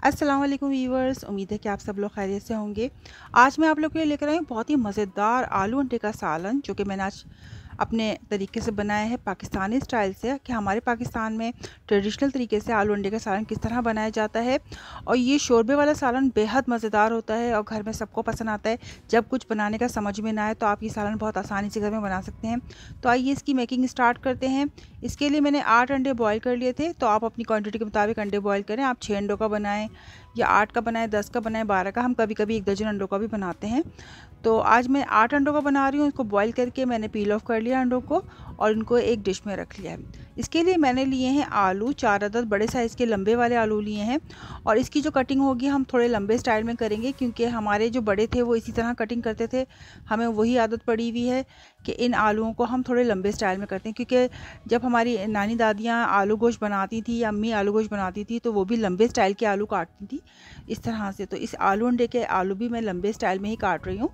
अस्सलाम वालेकुम व्यूअर्स, उम्मीद है कि आप सब लोग खैरियत से होंगे। आज मैं आप लोग के लिए लेकर आई हूँ बहुत ही मज़ेदार आलू अंडे का सालन, जो कि मैंने आज अपने तरीके से बनाया है पाकिस्तानी स्टाइल से, कि हमारे पाकिस्तान में ट्रेडिशनल तरीके से आलू अंडे का सालन किस तरह बनाया जाता है। और ये शोरबे वाला सालन बेहद मज़ेदार होता है और घर में सबको पसंद आता है। जब कुछ बनाने का समझ में ना आए तो आप ये सालन बहुत आसानी से घर में बना सकते हैं। तो आइए इसकी मेकिंग स्टार्ट करते हैं। इसके लिए मैंने 8 अंडे बॉयल कर लिए थे। तो आप अपनी क्वांटिटी के मुताबिक अंडे बॉयल करें। आप 6 अंडों का बनाएं या 8 का बनाएं, 10 का बनाएं, 12 का। हम कभी कभी 1 दर्जन अंडों का भी बनाते हैं। तो आज मैं 8 अंडों का बना रही हूँ। इसको बॉईल करके मैंने पील ऑफ कर लिया अंडों को और इनको एक डिश में रख लिया है। इसके लिए मैंने लिए हैं आलू, 4 अदद बड़े साइज़ के लंबे वाले आलू लिए हैं। और इसकी जो कटिंग होगी हम थोड़े लंबे स्टाइल में करेंगे, क्योंकि हमारे जो बड़े थे वो इसी तरह कटिंग करते थे। हमें वही आदत पड़ी हुई है कि इन आलूओं को हम थोड़े लंबे स्टाइल में करते हैं, क्योंकि जब हमारी नानी दादियाँ आलू गोश्त बनाती थी या अम्मी आलू गोश्त बनाती थी तो वो भी लंबे स्टाइल के आलू काटती थी इस तरह से। तो इस आलू अंडे के आलू भी मैं लंबे स्टाइल में ही काट रही हूँ।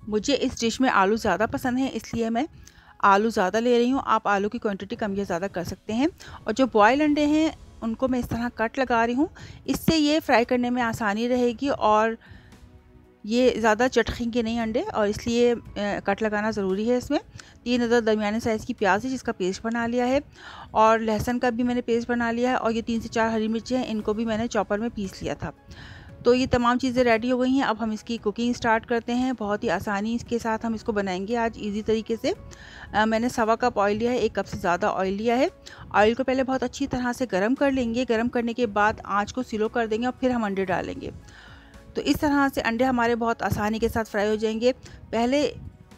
मुझे इस डिश में आलू ज़्यादा पसंद है, इसलिए मैं आलू ज़्यादा ले रही हूँ। आप आलू की क्वांटिटी कम या ज़्यादा कर सकते हैं। और जो बॉयल अंडे हैं उनको मैं इस तरह कट लगा रही हूँ। इससे ये फ्राई करने में आसानी रहेगी और ये ज़्यादा चटखेंगे नहीं अंडे, और इसलिए कट लगाना ज़रूरी है। इसमें 3 अदद दरमियाने साइज़ की प्याज है जिसका पेस्ट बना लिया है, और लहसुन का भी मैंने पेस्ट बना लिया है। और ये 3 से 4 हरी मिर्चें हैं, इनको भी मैंने चॉपर में पीस लिया था। तो ये तमाम चीज़ें रेडी हो गई हैं। अब हम इसकी कुकिंग स्टार्ट करते हैं। बहुत ही आसानी के साथ हम इसको बनाएंगे आज इजी तरीके से। मैंने 1.25 कप ऑयल लिया है, 1 कप से ज़्यादा ऑयल लिया है। ऑयल को पहले बहुत अच्छी तरह से गर्म कर लेंगे। गर्म करने के बाद आँच को स्लो कर देंगे और फिर हम अंडे डालेंगे। तो इस तरह से अंडे हमारे बहुत आसानी के साथ फ्राई हो जाएंगे। पहले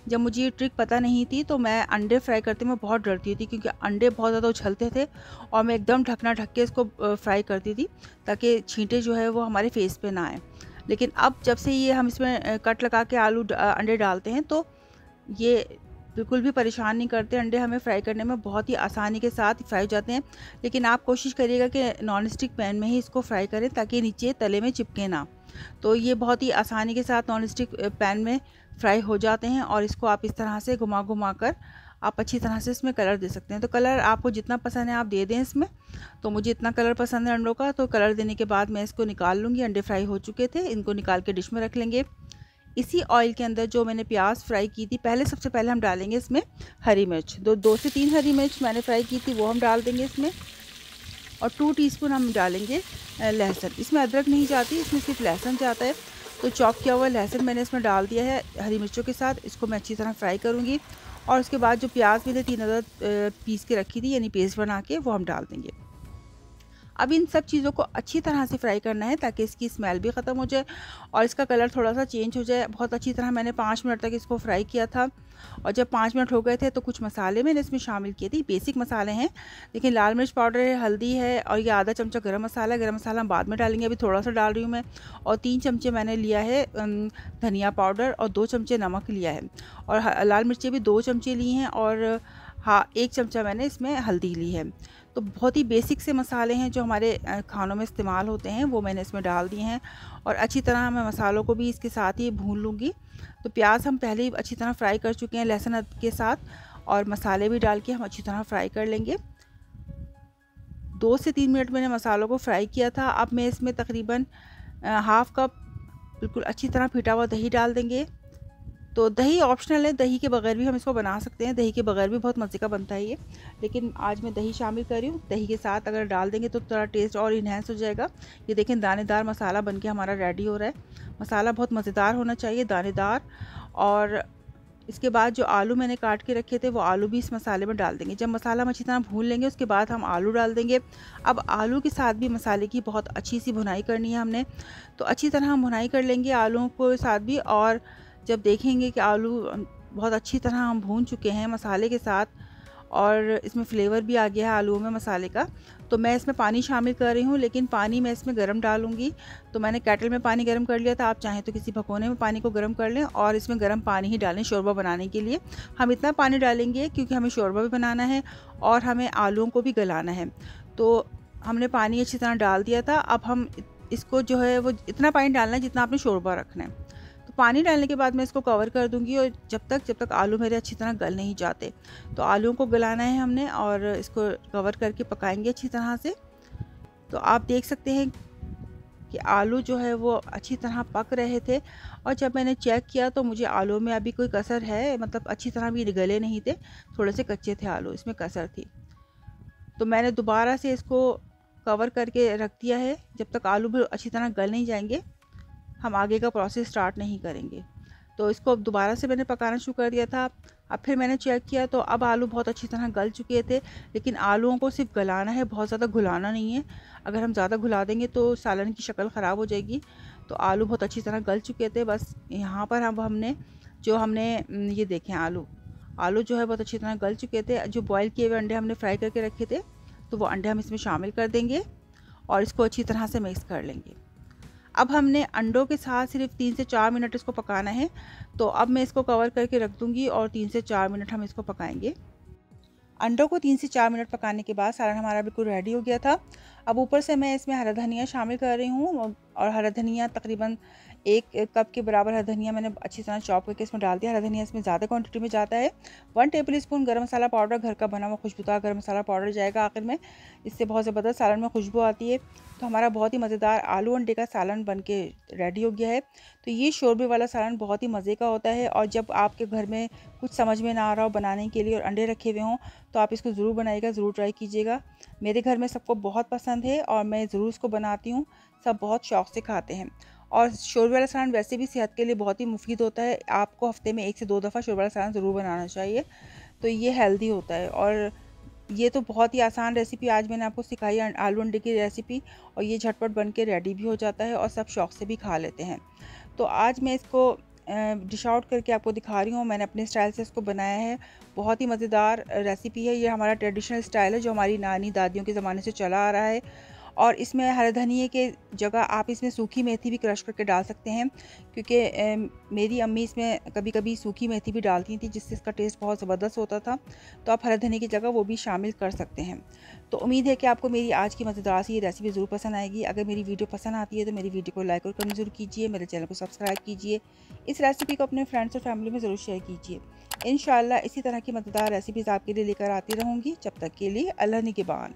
जब मुझे ये ट्रिक पता नहीं थी तो मैं अंडे फ्राई करते में बहुत डरती थी, क्योंकि अंडे बहुत ज़्यादा उछलते थे और मैं एकदम ढकना ढक के इसको फ्राई करती थी ताकि छींटे जो है वो हमारे फेस पे ना आए। लेकिन अब जब से ये हम इसमें कट लगा के अंडे डालते हैं तो ये बिल्कुल भी परेशान नहीं करते। अंडे हमें फ्राई करने में बहुत ही आसानी के साथ फ्राई हो जाते हैं। लेकिन आप कोशिश करिएगा कि नॉन स्टिक पैन में ही इसको फ्राई करें ताकि नीचे तले में चिपके ना। तो ये बहुत ही आसानी के साथ नॉन स्टिक पैन में फ्राई हो जाते हैं। और इसको आप इस तरह से घुमा घुमा कर आप अच्छी तरह से इसमें कलर दे सकते हैं। तो कलर आपको जितना पसंद है आप दे दें इसमें। तो मुझे इतना कलर पसंद है अंडों का, तो कलर देने के बाद मैं इसको निकाल लूँगी। अंडे फ्राई हो चुके थे, इनको निकाल के डिश में रख लेंगे। इसी ऑयल के अंदर जो मैंने प्याज फ्राई की थी, सबसे पहले हम डालेंगे इसमें हरी मिर्च। 2 से 3 हरी मिर्च मैंने फ्राई की थी, वो हम डाल देंगे इसमें। और 2 टीस्पून हम डालेंगे लहसुन। इसमें अदरक नहीं जाती, इसमें सिर्फ लहसुन जाता है। तो चॉप किया हुआ लहसुन मैंने इसमें डाल दिया है हरी मिर्चों के साथ। इसको मैं अच्छी तरह फ्राई करूँगी। और उसके बाद जो प्याज मैंने 3 अदद पीस के रखी थी, यानी पेस्ट बना के, वो हम डाल देंगे। अब इन सब चीज़ों को अच्छी तरह से फ्राई करना है ताकि इसकी स्मेल भी ख़त्म हो जाए और इसका कलर थोड़ा सा चेंज हो जाए। बहुत अच्छी तरह मैंने 5 मिनट तक इसको फ्राई किया था। और जब 5 मिनट हो गए थे तो कुछ मसाले मैंने इसमें शामिल किए थे। बेसिक मसाले हैं, लेकिन लाल मिर्च पाउडर है, हल्दी है, और ये आधा चमचा गरम मसाला है। गरम मसाला हम बाद में डालेंगे, अभी थोड़ा सा डाल रही हूँ मैं। और 3 चमचे मैंने लिया है धनिया पाउडर, और 2 चमचे नमक लिया है। और लाल मिर्चें भी 2 चमचे ली हैं, और हाँ 1 चमचा मैंने इसमें हल्दी ली है। तो बहुत ही बेसिक से मसाले हैं जो हमारे खानों में इस्तेमाल होते हैं, वो मैंने इसमें डाल दिए हैं। और अच्छी तरह मैं मसालों को भी इसके साथ ही भून लूँगी। तो प्याज हम पहले ही अच्छी तरह फ्राई कर चुके हैं लहसुन के साथ, और मसाले भी डाल के हम अच्छी तरह फ्राई कर लेंगे। 2 से 3 मिनट मैंने मसालों को फ्राई किया था। अब मैं इसमें तकरीबन 1/2 कप बिल्कुल अच्छी तरह फिटा हुआ दही डाल देंगे। तो दही ऑप्शनल है, दही के बगैर भी हम इसको बना सकते हैं। दही के बगैर भी बहुत मज़े का बनता है ये, लेकिन आज मैं दही शामिल कर रही हूँ। दही के साथ अगर डाल देंगे तो थोड़ा टेस्ट और इन्हेंस हो जाएगा। ये देखें दानेदार मसाला बनके हमारा रेडी हो रहा है। मसाला बहुत मज़ेदार होना चाहिए, दानेदार। और इसके बाद जो आलू मैंने काट के रखे थे वो आलू भी इस मसाले में डाल देंगे। जब मसाला हम अच्छी तरह भून लेंगे उसके बाद हम आलू डाल देंगे। अब आलू के साथ भी मसाले की बहुत अच्छी सी भुनाई करनी है हमने। तो अच्छी तरह हम भुनाई कर लेंगे आलूओं को साथ भी। और जब देखेंगे कि आलू बहुत अच्छी तरह हम भून चुके हैं मसाले के साथ और इसमें फ्लेवर भी आ गया है आलूओं में मसाले का, तो मैं इसमें पानी शामिल कर रही हूँ। लेकिन पानी मैं इसमें गर्म डालूँगी। तो मैंने केटल में पानी गर्म कर लिया था, आप चाहें तो किसी भगोने में पानी को गर्म कर लें और इसमें गर्म पानी ही डालें शोरबा बनाने के लिए। हम इतना पानी डालेंगे क्योंकि हमें शोरबा भी बनाना है और हमें आलूओं को भी गलाना है। तो हमने पानी अच्छी तरह डाल दिया था। अब हम इसको जो है वो इतना पानी डालना है जितना आपने शोरबा रखना है। तो पानी डालने के बाद मैं इसको कवर कर दूंगी, और जब तक आलू मेरे अच्छी तरह गल नहीं जाते। तो आलूओं को गलाना है हमने और इसको कवर करके पकाएंगे अच्छी तरह से। तो आप देख सकते हैं कि आलू जो है वो अच्छी तरह पक रहे थे, और जब मैंने चेक किया तो मुझे आलू में अभी कोई कसर है, मतलब अच्छी तरह भी गले नहीं थे, थोड़े से कच्चे थे आलू, इसमें कसर थी। तो मैंने दोबारा से इसको कवर करके रख दिया है। जब तक आलू भी अच्छी तरह गल नहीं जाएंगे हम आगे का प्रोसेस स्टार्ट नहीं करेंगे। तो इसको अब दोबारा से मैंने पकाना शुरू कर दिया था। अब फिर मैंने चेक किया तो अब आलू बहुत अच्छी तरह गल चुके थे, लेकिन आलूओं को सिर्फ गलाना है, बहुत ज़्यादा घुलाना नहीं है। अगर हम ज़्यादा घुला देंगे तो सालन की शक्ल ख़राब हो जाएगी। तो आलू बहुत अच्छी तरह गल चुके थे। बस यहाँ पर हमने ये देखें आलू जो है बहुत अच्छी तरह गल चुके थे। जो बॉयल किए हुए अंडे हमने फ्राई करके रखे थे, तो वो अंडे हम इसमें शामिल कर देंगे और इसको अच्छी तरह से मिक्स कर लेंगे। अब हमने अंडों के साथ सिर्फ 3 से 4 मिनट इसको पकाना है। तो अब मैं इसको कवर करके रख दूँगी और 3 से 4 मिनट हम इसको पकाएंगे। अंडों को 3 से 4 मिनट पकाने के बाद सालन हमारा बिल्कुल रेडी हो गया था। अब ऊपर से मैं इसमें हरा धनिया शामिल कर रही हूँ, और हरा धनिया तकरीबन 1 कप के बराबर हरा धनिया मैंने अच्छी तरह चॉप करके इसमें डाल दिया। हरा धनिया इसमें ज़्यादा क्वांटिटी में जाता है। 1 टेबल स्पून गर्म मसाला पाउडर, घर का बना हुआ खुशबूदार गर्म मसाला पाउडर जाएगा आखिर में। इससे बहुत ज़बरदस्त सालन में खुशबू आती है। तो हमारा बहुत ही मज़ेदार आलू अंडे का सालन बन के रेडी हो गया है। तो ये शोरबे वाला सालन बहुत ही मज़े का होता है, और जब आपके घर में कुछ समझ में ना आ रहा हो बनाने के लिए और अंडे रखे हुए हों, तो आप इसको ज़रूर बनाइएगा, ज़रूर ट्राई कीजिएगा। मेरे घर में सबको बहुत पसंद है और मैं ज़रूर इसको बनाती हूँ। सब बहुत शौक़ से खाते हैं। और शोरबे वाला सालन वैसे भी सेहत के लिए बहुत ही मुफीद होता है। आपको हफ़्ते में 1 से 2 दफ़ा शोरबे वाला सालन ज़रूर बनाना चाहिए। तो ये हेल्दी होता है, और ये तो बहुत ही आसान रेसिपी आज मैंने आपको सिखाई है, आलू अंडे की रेसिपी, और ये झटपट बन के रेडी भी हो जाता है और सब शौक़ से भी खा लेते हैं। तो आज मैं इसको डिश आउट करके आपको दिखा रही हूँ। मैंने अपने स्टाइल से इसको बनाया है। बहुत ही मज़ेदार रेसिपी है। ये हमारा ट्रेडिशनल स्टाइल है जो हमारी नानी दादियों के ज़माने से चला आ रहा है। और इसमें हरे धनिए के जगह आप इसमें सूखी मेथी भी क्रश करके डाल सकते हैं, क्योंकि मेरी अम्मी इसमें कभी कभी सूखी मेथी भी डालती थी, जिससे इसका टेस्ट बहुत ज़बरदस्त होता था। तो आप हरे धनिए की जगह वो भी शामिल कर सकते हैं। तो उम्मीद है कि आपको मेरी आज की मज़ेदार सी ये रेसिपी ज़रूर पसंद आएगी। अगर मेरी वीडियो पसंद आती है तो मेरी वीडियो को लाइक और कमेंट ज़रूर कीजिए, मेरे चैनल को सब्सक्राइब कीजिए, इस रेसिपी को अपने फ्रेंड्स और फैमिली में ज़रूर शेयर कीजिए। इंशाल्लाह इसी तरह की मज़ेदार रेसिपीज़ आपके लिए लेकर आती रहूँगी। जब तक के लिए अल्लाह निगहबान।